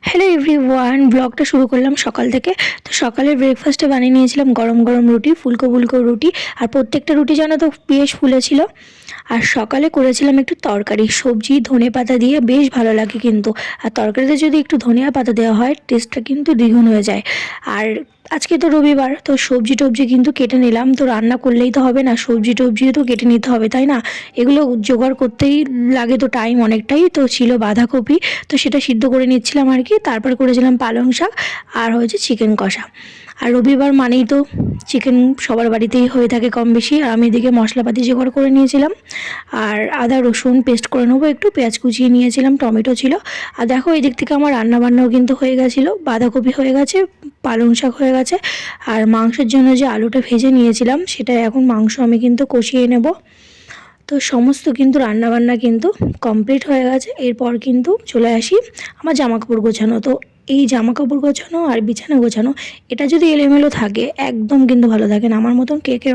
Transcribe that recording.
Hello everyone, ব্লগটা শুরু করলাম সকাল থেকে। তো সকালের ব্রেকফাস্টে বানিয়ে নিয়েছিলাম গরম গরম রুটি, ফুলকো ফুলকো রুটি। আর প্রত্যেকটা রুটি যেন তো বেশ ফুলেছিল। আর সকালে করেছিলাম একটু তরকারি, সবজি ধনে পাতা দিয়ে, বেশ ভালো লাগে কিন্তু। আর তরকারিতে যদি একটু ধনিয়া পাতা দেওয়া হয়, টেস্টটা কিন্তু দ্বিগুণ হয়ে যায়। আর আজকে তো রবিবার, তো সবজি টবজি কিন্তু কেটে নিলাম। তো রান্না করলেই তো হবে না, সবজি টবজিও তো কেটে নিতে হবে, তাই না? এগুলো জোগাড় করতেই লাগে তো টাইম অনেকটাই। তো ছিল বাঁধাকপি, তো সেটা সিদ্ধ করে নিচ্ছিলাম আর কি। তারপর করেছিলাম পালং শাক, আর হয়েছে চিকেন কষা। আর রবিবার মানেই তো চিকেন সবার বাড়িতেই হয়ে থাকে কম বেশি। আর আমি এদিকে মশলাপাতি জোগাড় করে নিয়েছিলাম। আর আদা রসুন পেস্ট করে নেবো, একটু পেঁয়াজ কুচিয়ে নিয়েছিলাম, টমেটো ছিল। আর দেখো এই দিক থেকে আমার রান্নাবান্নাও কিন্তু হয়ে গেছিলো। বাঁধাকপি হয়ে গেছে, পালং শাক হয়ে গেছে। আর মাংসের জন্য যে আলুটা ভেজে নিয়েছিলাম, সেটা এখন মাংস আমি কিন্তু কষিয়ে নেব। তো সমস্ত কিন্তু রান্নাবান্না কিন্তু কমপ্লিট হয়ে গেছে। এরপর কিন্তু চলে আসি আমার জামাকাপড় গোছানো। তো এই জামাকাপড় গোছানো আর বিছানা গোছানো, এটা যদি এলোমেলো থাকে একদম কিন্তু ভালো থাকে না। আমার মতন কে কে